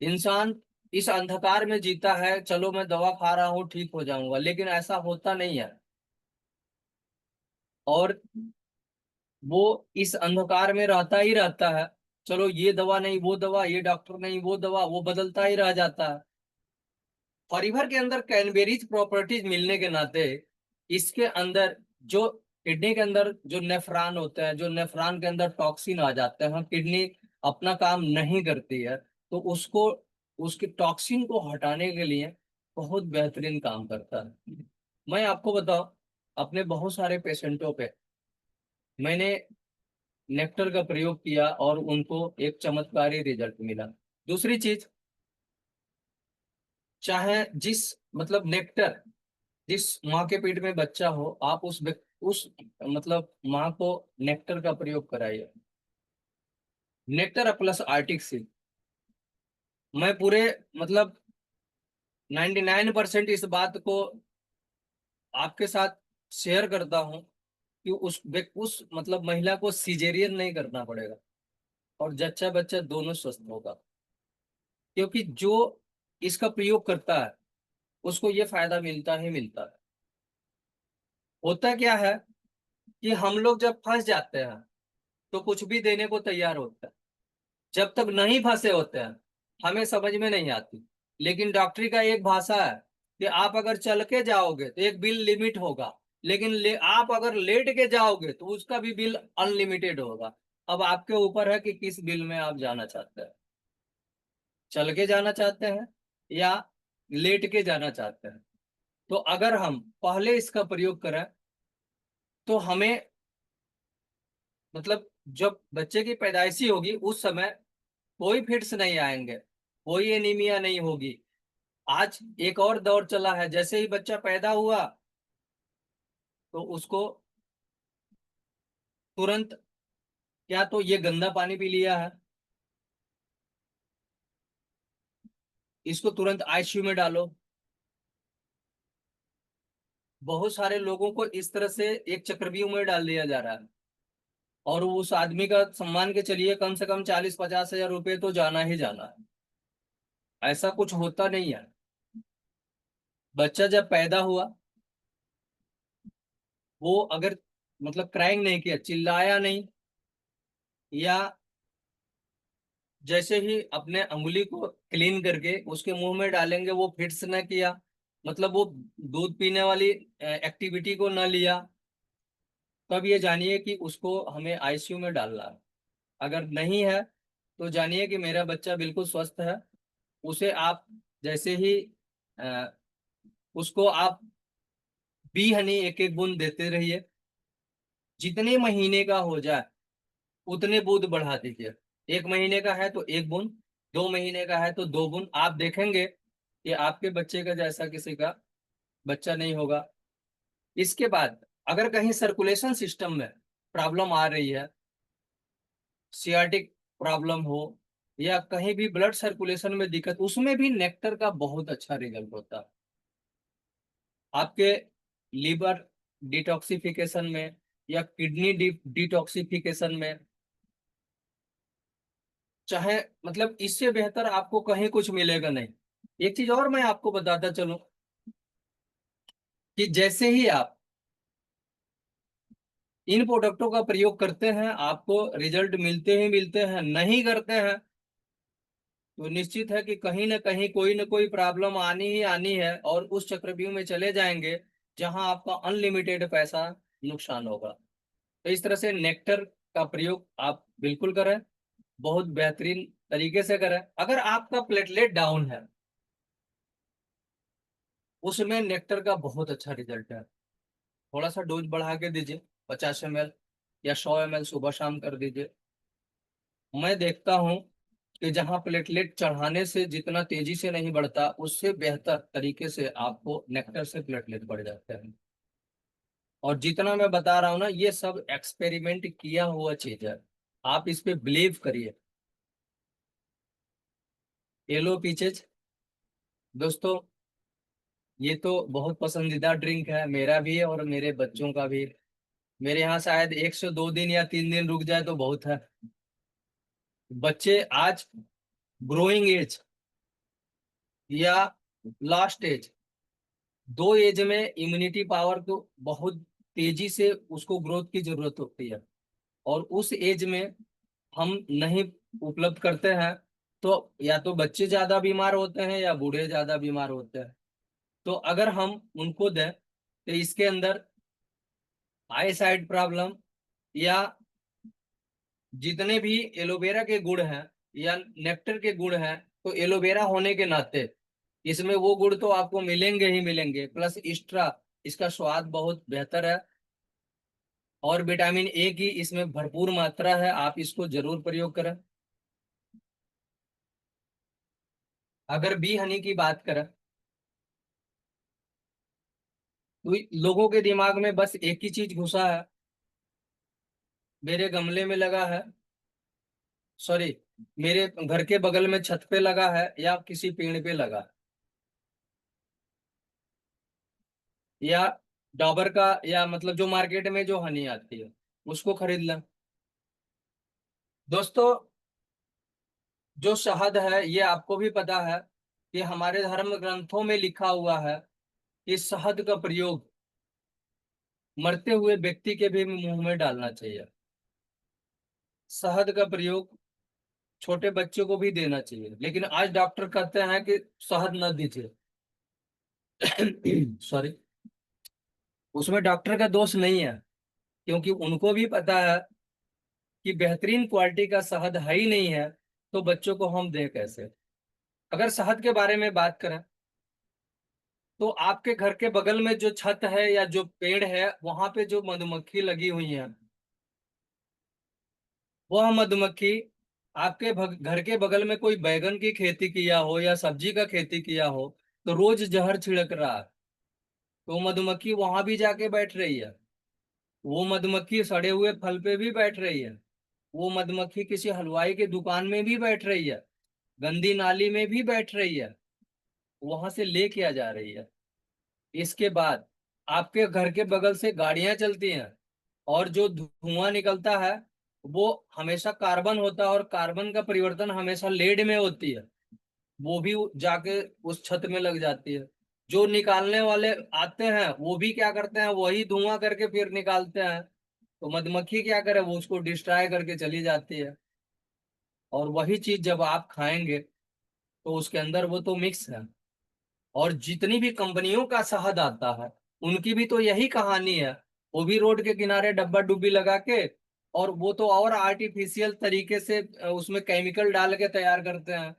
इंसान इस अंधकार में जीता है, चलो मैं दवा खा रहा हूँ ठीक हो जाऊंगा, लेकिन ऐसा होता नहीं है। और वो इस अंधकार में रहता ही रहता है, चलो ये दवा नहीं वो दवा, ये डॉक्टर नहीं वो दवा, वो बदलता ही रह जाता है। फॉरीवर के अंदर कैनबेरीज प्रॉपर्टीज मिलने के नाते इसके अंदर जो किडनी के अंदर जो नेफ्रॉन होते हैं, जो नेफ्रॉन के अंदर टॉक्सिन आ जाते हैं, किडनी अपना काम नहीं करती है, तो उसको उसके टॉक्सिन को हटाने के लिए बहुत बेहतरीन काम करता है। मैं आपको बताऊं, अपने बहुत सारे पेशेंटों पे मैंने नेक्टर का प्रयोग किया और उनको एक चमत्कारी रिजल्ट मिला। दूसरी चीज, चाहे जिस मतलब नेक्टर, जिस माँ के पेट में बच्चा हो, आप उस मतलब माँ को नेक्टर का प्रयोग कराइए। नेक्टर प्लस आर्टिक सी, मैं पूरे मतलब 99% इस बात को आपके साथ शेयर करता हूँ कि उस मतलब महिला को सिजेरियन नहीं करना पड़ेगा और जच्चा बच्चा दोनों स्वस्थ होगा, क्योंकि जो इसका प्रयोग करता है उसको ये फायदा मिलता ही मिलता है। होता क्या है कि हम लोग जब फंस जाते हैं तो कुछ भी देने को तैयार होता है, जब तक नहीं फंसे होते हैं हमें समझ में नहीं आती। लेकिन डॉक्टरी का एक भाषा है कि आप अगर चल के जाओगे तो एक बिल लिमिट होगा, लेकिन आप अगर लेट के जाओगे तो उसका भी बिल अनलिमिटेड होगा। अब आपके ऊपर है कि किस बिल में आप जाना चाहते हैं, चल के जाना चाहते हैं या लेट के जाना चाहते हैं। तो अगर हम पहले इसका प्रयोग करें तो हमें मतलब जब बच्चे की पैदाइशी होगी उस समय कोई फिट्स नहीं आएंगे, कोई एनीमिया नहीं होगी। आज एक और दौर चला है, जैसे ही बच्चा पैदा हुआ तो उसको तुरंत क्या तो ये गंदा पानी पी लिया है, इसको तुरंत आईसीयू में डालो। बहुत सारे लोगों को इस तरह से एक चक्रव्यूह में डाल दिया जा रहा है और उस आदमी का सम्मान के चलिए कम से कम 40-50 हजार रुपये तो जाना ही जाना है। ऐसा कुछ होता नहीं है। बच्चा जब पैदा हुआ वो अगर मतलब क्राइंग नहीं किया, चिल्लाया नहीं, या जैसे ही अपने अंगुली को क्लीन करके उसके मुंह में डालेंगे वो फिट्स न किया, मतलब वो दूध पीने वाली एक्टिविटी को न लिया, तब ये जानिए कि उसको हमें आईसीयू में डालना है। अगर नहीं है तो जानिए कि मेरा बच्चा बिल्कुल स्वस्थ है। उसे आप जैसे ही अ, उसको आप बी हनी एक एक बूंद देते रहिए, जितने महीने का हो जाए उतने बूंद बढ़ा दीजिए। 1 महीने का है तो 1 बूंद, 2 महीने का है तो 2 बूंद, आप देखेंगे कि आपके बच्चे का जैसा किसी का बच्चा नहीं होगा। इसके बाद अगर कहीं सर्कुलेशन सिस्टम में प्रॉब्लम आ रही है, सियाटिक प्रॉब्लम हो या कहीं भी ब्लड सर्कुलेशन में दिक्कत, उसमें भी नेक्टर का बहुत अच्छा रिजल्ट होता है। आपके लीवर डिटॉक्सिफिकेशन में या किडनी डिटॉक्सिफिकेशन में, चाहे मतलब इससे बेहतर आपको कहीं कुछ मिलेगा नहीं। एक चीज और मैं आपको बताता चलूं कि जैसे ही आप इन प्रोडक्टों का प्रयोग करते हैं आपको रिजल्ट मिलते ही मिलते हैं, नहीं करते हैं तो निश्चित है कि कहीं ना कोई प्रॉब्लम आनी ही आनी है और उस चक्रव्यूह में चले जाएंगे जहां आपका अनलिमिटेड पैसा नुकसान होगा। तो इस तरह से नेक्टर का प्रयोग आप बिल्कुल करें, बहुत बेहतरीन तरीके से करें। अगर आपका प्लेटलेट डाउन है उसमें नेक्टर का बहुत अच्छा रिजल्ट है। थोड़ा सा डोज बढ़ा के दीजिए, 50 ml या 100 ml सुबह शाम कर दीजिए। मैं देखता हूँ कि जहाँ प्लेटलेट चढ़ाने से जितना तेजी से नहीं बढ़ता, उससे बेहतर तरीके से आपको नेक्टर से प्लेटलेट बढ़ जाते हैं। और जितना मैं बता रहा हूँ ना, ये सब एक्सपेरिमेंट किया हुआ चीज है, आप इस पे बिलीव करिए। येलो पीचेज दोस्तों, ये तो बहुत पसंदीदा ड्रिंक है, मेरा भी है और मेरे बच्चों का भी। मेरे यहाँ शायद 102 दिन या 3 दिन रुक जाए तो बहुत है। बच्चे आज ग्रोइंग एज या लास्ट एज, दो एज में इम्यूनिटी पावर को बहुत तेजी से उसको ग्रोथ की जरूरत होती है, और उस एज में हम नहीं उपलब्ध करते हैं, तो या तो बच्चे ज्यादा बीमार होते हैं या बूढ़े ज्यादा बीमार होते हैं। तो अगर हम उनको दें तो इसके अंदर आई साइड प्रॉब्लम या जितने भी एलोवेरा के गुण हैं या नेक्टर के गुण हैं, तो एलोवेरा होने के नाते इसमें वो गुण तो आपको मिलेंगे ही मिलेंगे, प्लस एक्स्ट्रा इसका स्वाद बहुत बेहतर है, और विटामिन ए की इसमें भरपूर मात्रा है। आप इसको जरूर प्रयोग करें। अगर बी हनी की बात करें तो लोगों के दिमाग में बस एक ही चीज घुसा है, मेरे गमले में लगा है, सॉरी, मेरे घर के बगल में छत पे लगा है या किसी पेड़ पे लगा है, या डॉबर का, या मतलब जो मार्केट में जो हनी आती है उसको खरीद लें। दोस्तों, जो शहद है ये आपको भी पता है कि हमारे धर्म ग्रंथों में लिखा हुआ है कि शहद का प्रयोग मरते हुए व्यक्ति के भी मुंह में डालना चाहिए। शहद का प्रयोग छोटे बच्चों को भी देना चाहिए, लेकिन आज डॉक्टर कहते हैं कि शहद न दीजिए। सॉरी, उसमें डॉक्टर का दोष नहीं है, क्योंकि उनको भी पता है कि बेहतरीन क्वालिटी का शहद है ही नहीं है, तो बच्चों को हम दें कैसे। अगर शहद के बारे में बात करें तो आपके घर के बगल में जो छत है या जो पेड़ है, वहां पे जो मधुमक्खी लगी हुई है, वह मधुमक्खी आपके घर के बगल में कोई बैगन की खेती किया हो या सब्जी का खेती किया हो, तो रोज जहर छिड़क रहा है, तो मधुमक्खी वहां भी जाके बैठ रही है। वो मधुमक्खी सड़े हुए फल पे भी बैठ रही है। वो मधुमक्खी किसी हलवाई के दुकान में भी बैठ रही है, गंदी नाली में भी बैठ रही है, वहां से ले किया जा रही है। इसके बाद आपके घर के बगल से गाड़ियां चलती हैं, और जो धुआं निकलता है वो हमेशा कार्बन होता है, और कार्बन का परिवर्तन हमेशा लेड में होती है, वो भी जाके उस छत में लग जाती है। जो निकालने वाले आते हैं वो भी क्या करते हैं, वही धुआं करके फिर निकालते हैं, तो मधुमक्खी क्या करे, वो उसको डिस्ट्रॉय करके चली जाती है। और वही चीज जब आप खाएंगे तो उसके अंदर वो तो मिक्स है। और जितनी भी कंपनियों का शहद आता है, उनकी भी तो यही कहानी है, वो भी रोड के किनारे डब्बा डुब्बी लगा के, और वो तो और आर्टिफिशियल तरीके से उसमें केमिकल डाल के तैयार करते हैं,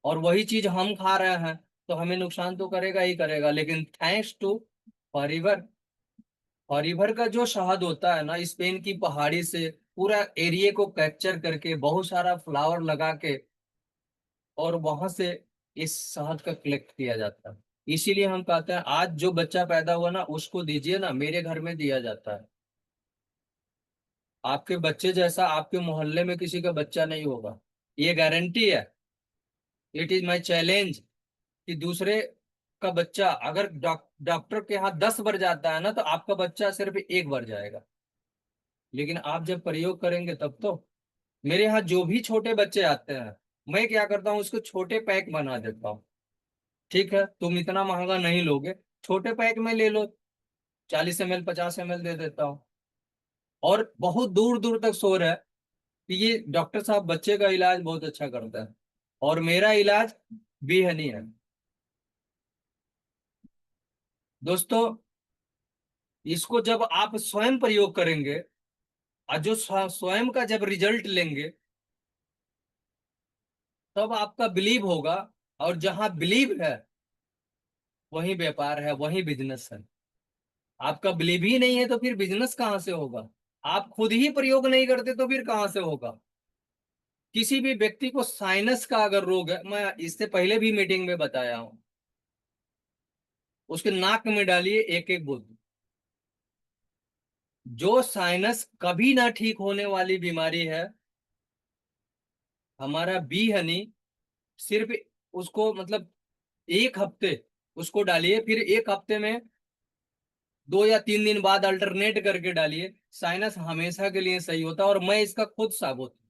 और वही चीज हम खा रहे हैं, तो हमें नुकसान तो करेगा ही करेगा। लेकिन थैंक्स टू फॉरीवर, फॉरीवर का जो शहद होता है ना, स्पेन की पहाड़ी से पूरा एरिया को कैप्चर करके बहुत सारा फ्लावर लगा के, और वहां से इस शहद का कलेक्ट किया जाता है। इसीलिए हम कहते हैं आज जो बच्चा पैदा हुआ ना उसको दीजिए ना, मेरे घर में दिया जाता है। आपके बच्चे जैसा आपके मोहल्ले में किसी का बच्चा नहीं होगा, ये गारंटी है। इट इज माई चैलेंज कि दूसरे का बच्चा अगर डॉक्टर के यहाँ 10 बार जाता है ना, तो आपका बच्चा सिर्फ एक बार जाएगा। लेकिन आप जब प्रयोग करेंगे तब तो। मेरे यहाँ जो भी छोटे बच्चे आते हैं, मैं क्या करता हूँ, उसको छोटे पैक बना देता हूँ। ठीक है, तुम इतना महंगा नहीं लोगे, छोटे पैक में ले लो, 40 ml 50 ml दे देता हूँ। और बहुत दूर दूर तक शोर है कि ये डॉक्टर साहब बच्चे का इलाज बहुत अच्छा करता है, और मेरा इलाज भी हनी है। दोस्तों, इसको जब आप स्वयं प्रयोग करेंगे और जो स्वयं का जब रिजल्ट लेंगे, तब आपका बिलीव होगा। और जहां बिलीव है वही व्यापार है, वही बिजनेस है। आपका बिलीव ही नहीं है तो फिर बिजनेस कहाँ से होगा? आप खुद ही प्रयोग नहीं करते तो फिर कहाँ से होगा? किसी भी व्यक्ति को साइनस का अगर रोग है, मैं इससे पहले भी मीटिंग में बताया हूं, उसके नाक में डालिए एक एक बूंद। जो साइनस कभी ना ठीक होने वाली बीमारी है, हमारा बी हनी सिर्फ उसको मतलब 1 हफ्ते उसको डालिए, फिर 1 हफ्ते में 2 या 3 दिन बाद अल्टरनेट करके डालिए, साइनस हमेशा के लिए सही होता है। और मैं इसका खुद साबुत हूं।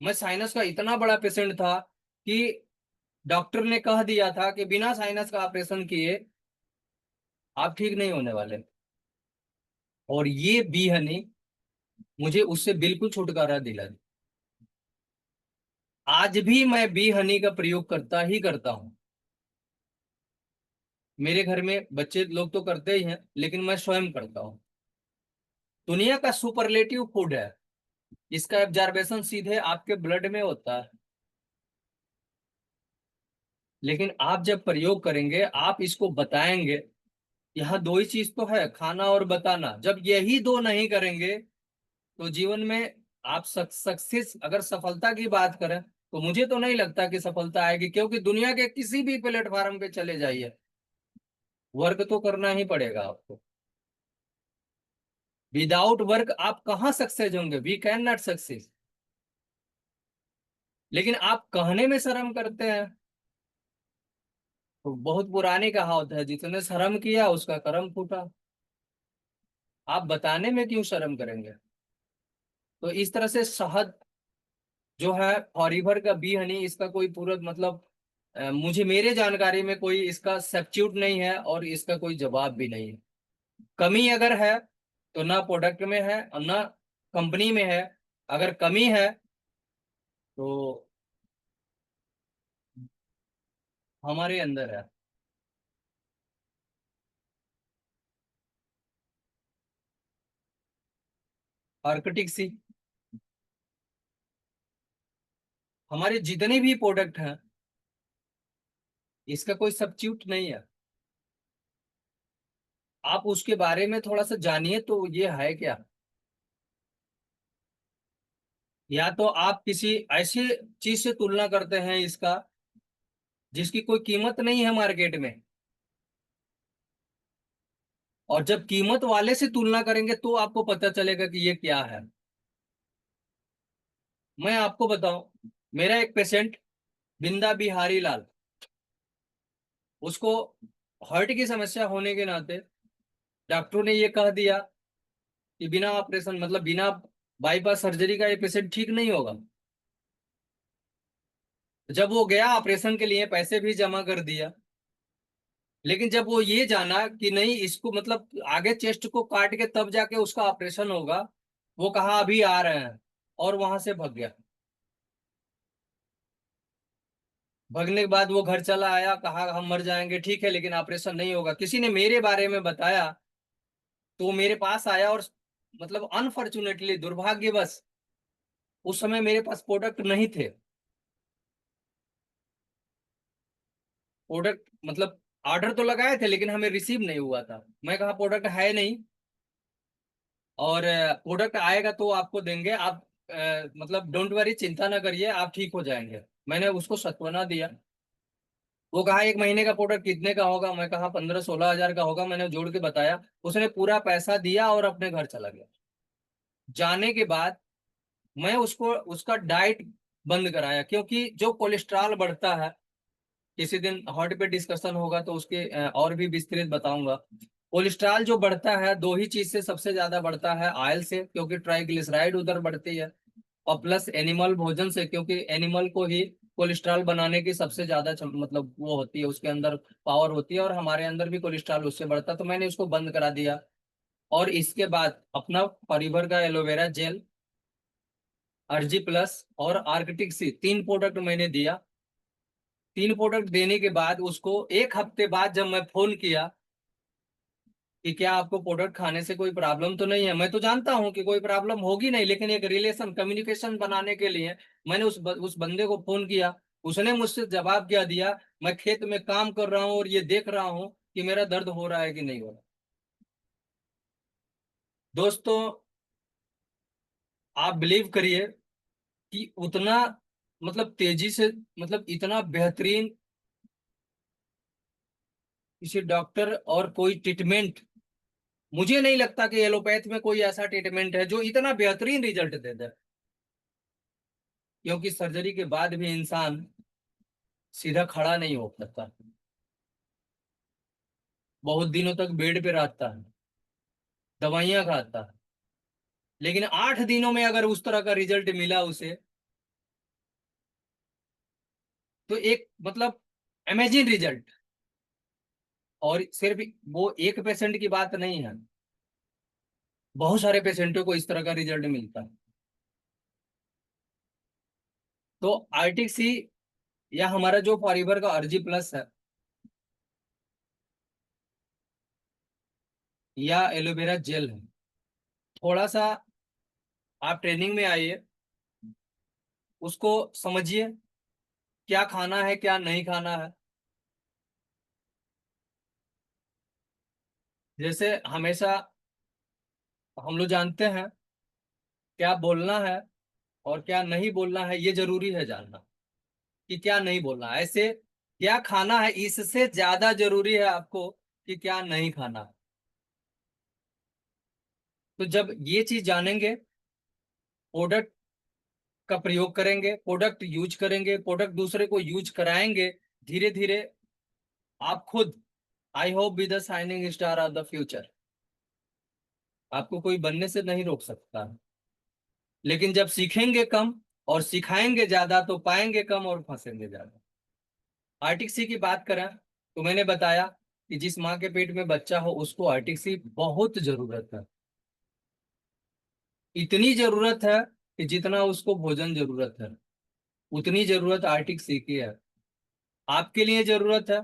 मैं साइनस का इतना बड़ा पेशेंट था कि डॉक्टर ने कह दिया था कि बिना साइनस का ऑपरेशन किए आप ठीक नहीं होने वाले। और ये बी हनी मुझे उससे बिल्कुल छुटकारा दिला दी। आज भी मैं बी हनी का प्रयोग करता ही करता हूँ। मेरे घर में बच्चे लोग तो करते ही हैं, लेकिन मैं स्वयं करता हूँ। दुनिया का सुपरलेटिव फूड है, इसका एब्जॉर्बेशन सीधे आपके ब्लड में होता है। लेकिन आप जब प्रयोग करेंगे, आप इसको बताएंगे। यहाँ दो ही चीज तो है, खाना और बताना। जब यही दो नहीं करेंगे तो जीवन में आप सक्सेस, अगर सफलता की बात करें तो मुझे तो नहीं लगता कि सफलता आएगी। क्योंकि दुनिया के किसी भी प्लेटफॉर्म पे चले जाइए, वर्क तो करना ही पड़ेगा आपको। विदाउट वर्क आप कहाँ सक्सेस होंगे? We can not success. लेकिन आप कहने में शर्म करते हैं। तो बहुत पुरानी कहावत है, जिसने शर्म किया उसका करम फूटा। आप बताने में क्यों शर्म करेंगे? तो इस तरह से शहद जो है, फॉरीवर का बी हनी, इसका कोई पूरा मतलब मुझे मेरे जानकारी में कोई इसका सब्स्टिट्यूट नहीं है और इसका कोई जवाब भी नहीं है। कमी अगर है तो ना प्रोडक्ट में है और ना कंपनी में है। अगर कमी है तो हमारे अंदर है। आर्किटिक सी, हमारे जितने भी प्रोडक्ट हैं, इसका कोई सब्स्टिट्यूट नहीं है। आप उसके बारे में थोड़ा सा जानिए तो ये है क्या। या तो आप किसी ऐसी चीज से तुलना करते हैं इसका जिसकी कोई कीमत नहीं है मार्केट में। और जब कीमत वाले से तुलना करेंगे तो आपको पता चलेगा कि ये क्या है। मैं आपको बताऊं, मेरा एक पेशेंट बिंदा बिहारी लाल, उसको हार्ट की समस्या होने के नाते डॉक्टरों ने ये कह दिया कि बिना ऑपरेशन मतलब बिना बाईपास सर्जरी का ये पेशेंट ठीक नहीं होगा। जब वो गया ऑपरेशन के लिए, पैसे भी जमा कर दिया। लेकिन जब वो ये जाना कि नहीं, इसको मतलब आगे चेस्ट को काट के तब जाके उसका ऑपरेशन होगा, वो कहा अभी आ रहे हैं, और वहां से भाग गया। भगने के बाद वो घर चला आया, कहा हम मर जाएंगे, ठीक है, लेकिन ऑपरेशन नहीं होगा। किसी ने मेरे बारे में बताया तो वो मेरे पास आया, और मतलब अनफॉर्चुनेटली, दुर्भाग्यवश, उस समय मेरे पास प्रोडक्ट नहीं थे। प्रोडक्ट मतलब ऑर्डर तो लगाए थे लेकिन हमें रिसीव नहीं हुआ था। मैं कहा प्रोडक्ट है नहीं, और प्रोडक्ट आएगा तो आपको देंगे। आप मतलब डोंट वरी, चिंता ना करिए, आप ठीक हो जाएंगे। मैंने उसको सांत्वना दिया। वो कहा 1 महीने का प्रोडक्ट कितने का होगा? मैं कहा 15-16 हजार का होगा। मैंने जोड़ के बताया। उसने पूरा पैसा दिया और अपने घर चला गया। जाने के बाद मैं उसको उसका डाइट बंद कराया, क्योंकि जो कोलेस्ट्रॉल बढ़ता है, किसी दिन हार्ट पे डिस्कशन होगा तो उसके और भी विस्तृत बताऊंगा। कोलेस्ट्रॉल जो बढ़ता है, दो ही चीज से सबसे ज्यादा बढ़ता है। ऑयल से, क्योंकि ट्राइग्लिसराइड उधर बढ़ती है, और प्लस एनिमल भोजन से, क्योंकि एनिमल को ही कोलेस्ट्रॉल बनाने की सबसे ज्यादा मतलब वो होती है, उसके अंदर पावर होती है, और हमारे अंदर भी कोलेस्ट्रॉल उससे बढ़ता है। तो मैंने उसको बंद करा दिया। और इसके बाद अपना परिवर का एलोवेरा जेल, अर्जी प्लस और आर्कटिक सी, 3 प्रोडक्ट मैंने दिया। 3 प्रोडक्ट देने के बाद उसको 1 हफ्ते बाद जब मैं फोन किया कि क्या आपको प्रोडक्ट खाने से कोई प्रॉब्लम तो नहीं है, मैं तो जानता हूं कि कोई प्रॉब्लम होगी नहीं, लेकिन एक रिलेशन, कम्युनिकेशन बनाने के लिए मैंने उस बंदे को फोन किया। उसने मुझसे जवाब क्या दिया, मैं खेत में काम कर रहा हूं और ये देख रहा हूं कि मेरा दर्द हो रहा है कि नहीं हो रहा। दोस्तों, आप बिलीव करिए कि उतना मतलब तेजी से, मतलब इतना बेहतरीन किसी डॉक्टर और कोई ट्रीटमेंट, मुझे नहीं लगता कि एलोपैथ में कोई ऐसा ट्रीटमेंट है जो इतना बेहतरीन रिजल्ट दे दे। क्योंकि सर्जरी के बाद भी इंसान सीधा खड़ा नहीं हो सकता, बहुत दिनों तक बेड पे रहता है, दवाइयां खाता है, लेकिन 8 दिनों में अगर उस तरह का रिजल्ट मिला उसे, तो एक मतलब अमेजिंग रिजल्ट। और सिर्फ वो एक पेशेंट की बात नहीं है, बहुत सारे पेशेंटों को इस तरह का रिजल्ट मिलता है। तो आर्टिक सी या हमारा जो फॉरीवर का अर्जी प्लस है या एलोवेरा जेल है, थोड़ा सा आप ट्रेनिंग में आइए, उसको समझिए क्या खाना है क्या नहीं खाना है। जैसे हमेशा हम लोग जानते हैं क्या बोलना है और क्या नहीं बोलना है, ये जरूरी है जानना कि क्या नहीं बोलना है। ऐसे क्या खाना है इससे ज्यादा जरूरी है आपको कि क्या नहीं खाना है। तो जब ये चीज जानेंगे, प्रोडक्ट का प्रयोग करेंगे, प्रोडक्ट यूज करेंगे, प्रोडक्ट दूसरे को यूज कराएंगे, धीरे धीरे आप खुद, I hope be the shining star of the future. आपको कोई बनने से नहीं रोक सकता, लेकिन जब सीखेंगे कम और सिखाएंगे ज्यादा तो पाएंगे कम और फंसेंगे ज्यादा। आर्टिक सी की बात करें तो मैंने बताया कि जिस माँ के पेट में बच्चा हो उसको आर्टिक सी बहुत जरूरत है। इतनी जरूरत है कि जितना उसको भोजन जरूरत है, उतनी जरूरत आर्टिक सी की है। आपके लिए जरूरत है।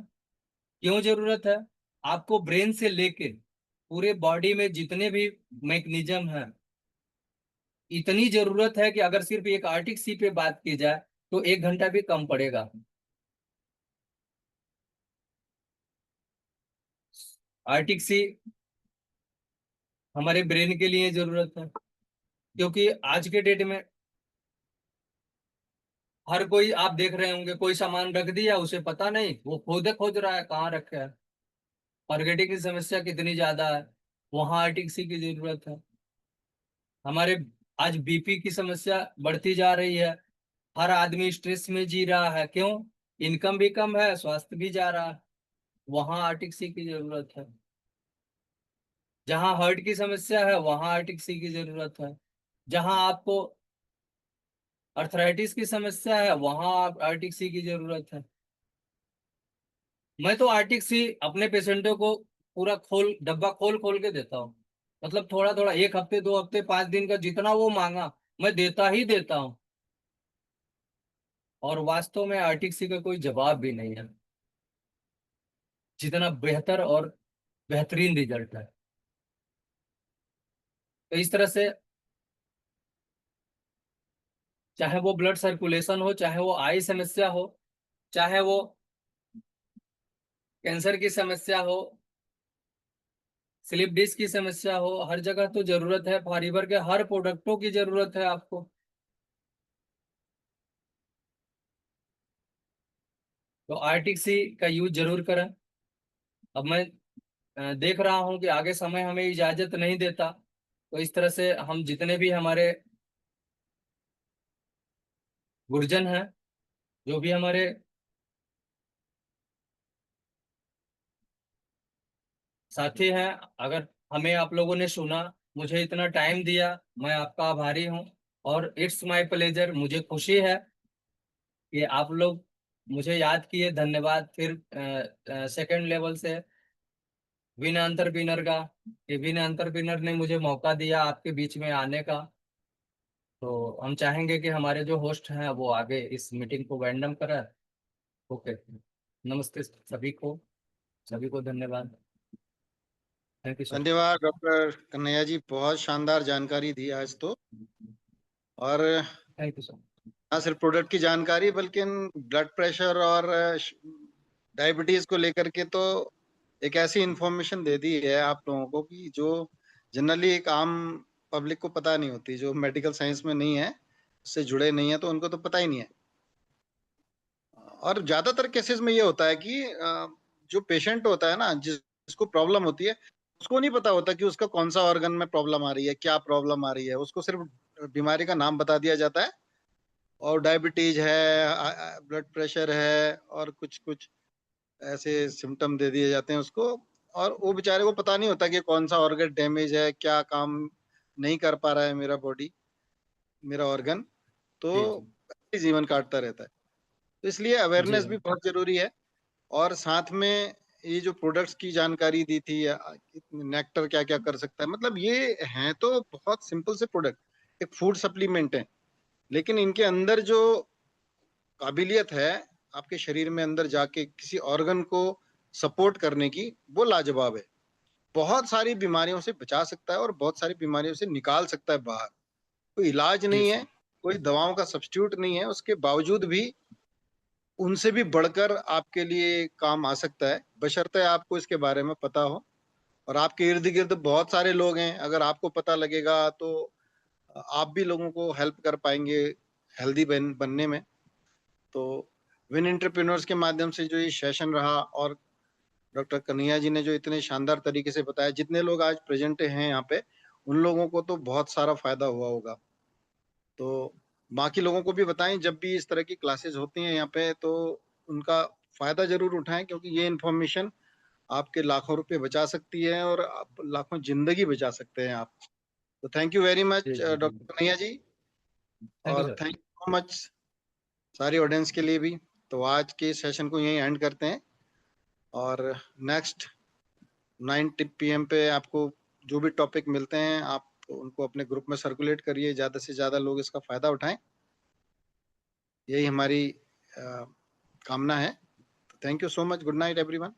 क्यों जरूरत है? आपको ब्रेन से लेके पूरे बॉडी में जितने भी मैकेनिज्म है, इतनी जरूरत है कि अगर सिर्फ एक आर्टिक सी पे बात की जाए तो 1 घंटा भी कम पड़ेगा। आर्टिक सी हमारे ब्रेन के लिए जरूरत है, क्योंकि आज के डेट में हर कोई, आप देख रहे होंगे, कोई सामान रख दिया उसे पता नहीं, वो खुद खोज रहा है कहाँ रखा है। फॉरगेटिंग की समस्या कितनी ज्यादा है, वहां आर्टिक सी की जरूरत है। हमारे आज बीपी की समस्या बढ़ती जा रही है, हर आदमी स्ट्रेस में जी रहा है। क्यों? इनकम भी कम है, स्वास्थ्य भी जा रहा है, वहां आर्टिक सी की जरूरत है। जहां हार्ट की समस्या है वहां आर्टिक सी की जरूरत है। जहां आपको अर्थराइटिस की समस्या है वहां आप आर्टिक सी की जरूरत है। मैं तो आर्टिक सी अपने पेशेंटों को पूरा खोल डब्बा खोल खोल के देता हूँ। मतलब थोड़ा थोड़ा, 1 हफ्ते 2 हफ्ते 5 दिन का जितना वो मांगा मैं देता ही देता हूँ। और वास्तव में आर्टिक सी का कोई जवाब भी नहीं है, जितना बेहतर और बेहतरीन रिजल्ट है। तो इस तरह से, चाहे वो ब्लड सर्कुलेशन हो, चाहे वो आई समस्या हो, चाहे वो कैंसर की समस्या हो, स्लिप डिस्क की समस्या हो, हर जगह तो जरूरत है, फाइबर के हर प्रोडक्टों की जरूरत है आपको। तो आर्टिक सी का यूज जरूर करें। अब मैं देख रहा हूं कि आगे समय हमें इजाजत नहीं देता, तो इस तरह से हम जितने भी हमारे गुरुजन हैं, जो भी हमारे साथी हैं, अगर हमें आप लोगों ने सुना, मुझे इतना टाइम दिया, मैं आपका आभारी हूँ। और इट्स माय प्लेजर, मुझे खुशी है कि आप लोग मुझे याद किए। धन्यवाद फिर सेकंड लेवल से विन एंटरप्रेन्योर का, कि विन एंटरप्रेन्योर ने मुझे मौका दिया आपके बीच में आने का। तो हम चाहेंगे कि हमारे जो होस्ट हैं वो आगे इस मीटिंग को रैंडम करें। ओके, नमस्ते सभी को, सभी को धन्यवाद। Thank you sir. धन्यवाद डॉक्टर कन्हैया जी, बहुत शानदार जानकारी दी आज तो। और थैंक यू सर। ना सिर्फ प्रोडक्ट की जानकारी बल्कि ब्लड प्रेशर और डायबिटीज को लेकर के तो एक ऐसी इंफॉर्मेशन दे दी है आप लोगों को कि जो जनरली एक आम पब्लिक को पता नहीं होती, जो मेडिकल साइंस में नहीं है, उससे जुड़े नहीं है, तो उनको तो पता ही नहीं है। और ज्यादातर केसेस में ये होता है कि जो पेशेंट होता है ना, जिसको प्रॉब्लम होती है, उसको नहीं पता होता कि उसका कौन सा ऑर्गन में प्रॉब्लम आ रही है, क्या प्रॉब्लम आ रही है। उसको सिर्फ बीमारी का नाम बता दिया जाता है और डायबिटीज है, ब्लड प्रेशर है और कुछ कुछ ऐसे सिम्टम दे दिए जाते हैं उसको। और वो बेचारे को पता नहीं होता कि कौन सा ऑर्गन डैमेज है, क्या काम नहीं कर पा रहा है मेरा बॉडी, मेरा ऑर्गन। तो जी जी जीवन काटता रहता है। तो इसलिए जी अवेयरनेस भी बहुत जरूरी है। और साथ में ये जो प्रोडक्ट्स की जानकारी दी थी, नेक्टर क्या क्या कर सकता है, मतलब ये हैं तो बहुत सिंपल से प्रोडक्ट, एक फूड सप्लीमेंट है, लेकिन इनके अंदर जो काबिलियत है आपके शरीर में अंदर जाके किसी ऑर्गन को सपोर्ट करने की, वो लाजवाब है। बहुत सारी बीमारियों से बचा सकता है और बहुत सारी बीमारियों से निकाल सकता है बाहर। कोई इलाज जी नहीं है, सर। कोई दवाओं का सब्स्टिट्यूट नहीं है, उसके बावजूद भी उनसे भी बढ़कर आपके लिए काम आ सकता है, बशर्ते आपको इसके बारे में पता हो। और आपके इर्द गिर्द बहुत सारे लोग हैं, अगर आपको पता लगेगा तो आप भी लोगों को हेल्प कर पाएंगे हेल्दी बनने में। तो विन एंटरप्रेन्योर्स के माध्यम से जो ये सेशन रहा, और डॉक्टर कन्हैया जी ने जो इतने शानदार तरीके से बताया, जितने लोग आज प्रेजेंट हैं यहाँ पे, उन लोगों को तो बहुत सारा फायदा हुआ होगा। तो बाकी लोगों को भी बताएं, जब भी इस तरह की क्लासेस होती हैं यहाँ पे, तो उनका फायदा जरूर उठाएं, क्योंकि ये इन्फॉर्मेशन आपके लाखों रुपए बचा सकती है और आप लाखों जिंदगी बचा सकते हैं आप। तो थैंक यू वेरी जी मच जी जी। Doctor Kanhaiya ji. Thank you और sir. Thank you so much सारी ऑडियंस के लिए भी। तो आज के सेशन को यहीं एंड करते हैं, और नेक्स्ट 9 PM पे आपको जो भी टॉपिक मिलते हैं, आप उनको अपने ग्रुप में सर्कुलेट करिए, ज़्यादा से ज़्यादा लोग इसका फ़ायदा उठाएं। यही हमारी कामना है। Thank you so much. Good night everyone.